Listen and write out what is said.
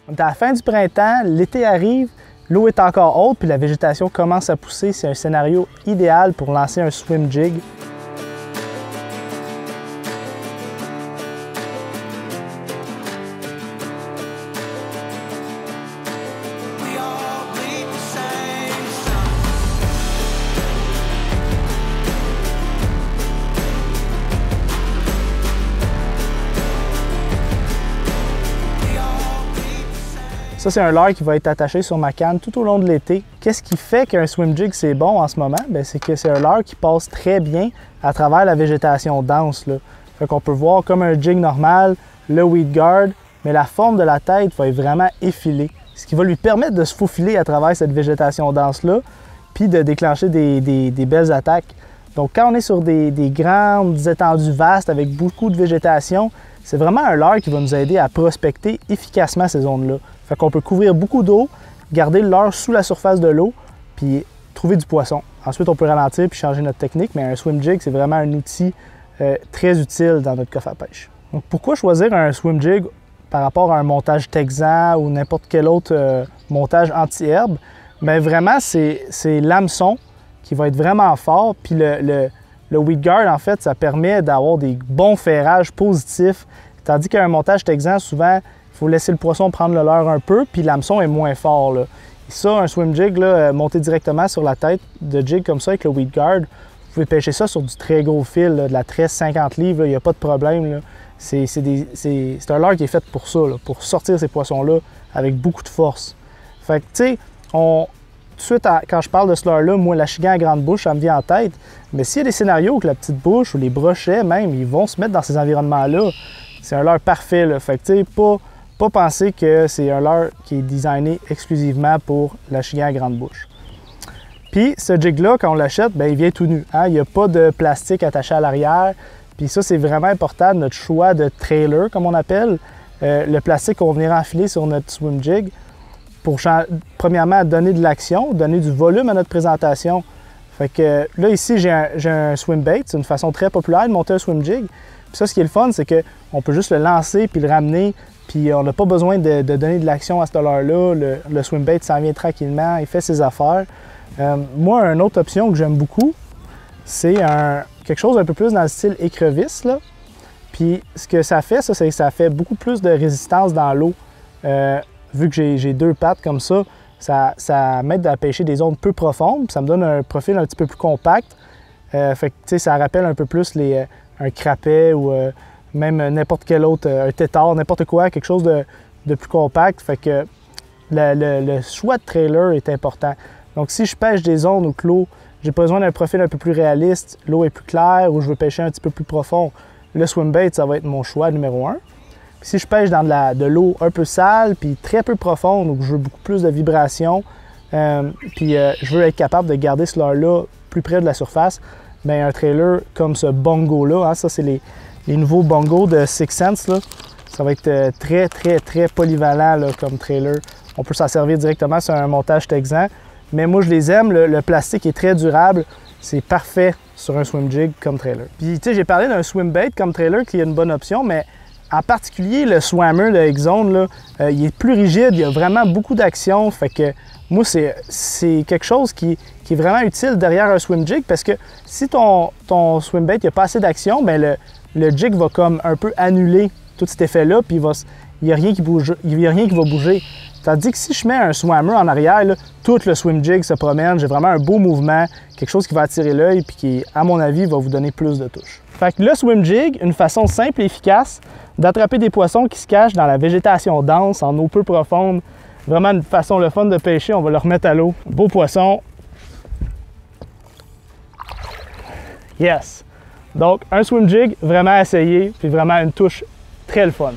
On est à la fin du printemps, l'été arrive, l'eau est encore haute puis la végétation commence à pousser. C'est un scénario idéal pour lancer un swim jig. Ça, c'est un leurre qui va être attaché sur ma canne tout au long de l'été. Qu'est-ce qui fait qu'un swim jig, c'est bon en ce moment? C'est que c'est un leurre qui passe très bien à travers la végétation dense. Fait qu'on peut voir comme un jig normal, le weed guard, mais la forme de la tête va être vraiment effilée. Ce qui va lui permettre de se faufiler à travers cette végétation dense-là, puis de déclencher des belles attaques. Donc, quand on est sur des grandes étendues vastes avec beaucoup de végétation, c'est vraiment un leurre qui va nous aider à prospecter efficacement ces zones-là. Fait qu'on peut couvrir beaucoup d'eau, garder le leurre sous la surface de l'eau, puis trouver du poisson. Ensuite, on peut ralentir puis changer notre technique, mais un swim jig, c'est vraiment un outil très utile dans notre coffre à pêche. Donc, pourquoi choisir un swim jig par rapport à un montage texan ou n'importe quel autre montage anti-herbe? Bien, vraiment, c'est l'hameçon qui va être vraiment fort, puis le weed guard, en fait, ça permet d'avoir des bons ferrages positifs, tandis qu'un montage texan, souvent, il faut laisser le poisson prendre le leurre un peu, puis l'hameçon est moins fort. Là. Et ça, un swim jig, là, monté directement sur la tête de jig comme ça avec le weed guard, vous pouvez pêcher ça sur du très gros fil, là, de la tresse 50 livres, il n'y a pas de problème. C'est un leurre qui est fait pour ça, là, pour sortir ces poissons-là avec beaucoup de force. Fait que, tu sais, tout de suite, quand je parle de ce leurre-là, moi, l'achigan à grande bouche, ça me vient en tête. Mais s'il y a des scénarios où la petite bouche ou les brochets, même, ils vont se mettre dans ces environnements-là, c'est un leurre parfait. Là. Fait que, tu sais, pas penser que c'est un leurre qui est designé exclusivement pour l'achigan à grande bouche. Puis, ce jig-là, quand on l'achète, bien, il vient tout nu. Hein? Il n'y a pas de plastique attaché à l'arrière. Puis ça, c'est vraiment important, notre choix de trailer, comme on appelle. Le plastique qu'on va venir enfiler sur notre swim jig pour, premièrement, donner de l'action, donner du volume à notre présentation. Fait que là, ici, j'ai un swim bait. C'est une façon très populaire de monter un swim jig. Puis ça, ce qui est le fun, c'est qu'on peut juste le lancer puis le ramener. Puis on n'a pas besoin de donner de l'action à ce leurre-là. Le swim bait s'en vient tranquillement, il fait ses affaires. Moi, une autre option que j'aime beaucoup, c'est quelque chose un peu plus dans le style écrevisse. Là. Puis ce que ça fait, c'est que ça fait beaucoup plus de résistance dans l'eau. Vu que j'ai deux pattes comme ça, ça m'aide à pêcher des zones peu profondes. Ça me donne un profil un petit peu plus compact. Fait que, ça rappelle un peu plus un crapet ou même n'importe quel autre, un tétard, n'importe quoi, quelque chose de plus compact. Fait que le choix de trailer est important. Donc, si je pêche des zones où l'eau, j'ai besoin d'un profil un peu plus réaliste, l'eau est plus claire ou je veux pêcher un petit peu plus profond, le swim bait, ça va être mon choix numéro 1. Puis si je pêche dans de l'eau un peu sale, puis très peu profonde, où je veux beaucoup plus de vibrations, puis je veux être capable de garder ce leurre-là plus près de la surface, bien un trailer comme ce bongo-là, hein, ça c'est les nouveaux bongos de Six Sense, là, ça va être très, très, très polyvalent là, comme trailer. On peut s'en servir directement sur un montage texan, mais moi je les aime, le plastique est très durable, c'est parfait sur un swim jig comme trailer. Puis tu sais, j'ai parlé d'un swim bait comme trailer qui est une bonne option, mais en particulier, le Swammer de X-Zone, là, il est plus rigide, il y a vraiment beaucoup d'action. Fait que moi, c'est quelque chose qui est vraiment utile derrière un swim jig parce que si ton swim bait n'a pas assez d'action, bien le jig va comme un peu annuler tout cet effet-là, puis il n'y a rien qui bouge, il y a rien qui va bouger. Tandis que si je mets un Swammer en arrière, là, tout le swim jig se promène, j'ai vraiment un beau mouvement, quelque chose qui va attirer l'œil puis qui, à mon avis, va vous donner plus de touches. Fait que le swim jig, une façon simple et efficace d'attraper des poissons qui se cachent dans la végétation dense, en eau peu profonde. Vraiment une façon le fun de pêcher, on va le remettre à l'eau. Beau poisson. Yes! Donc, un swim jig vraiment à essayer, puis vraiment une touche très le fun.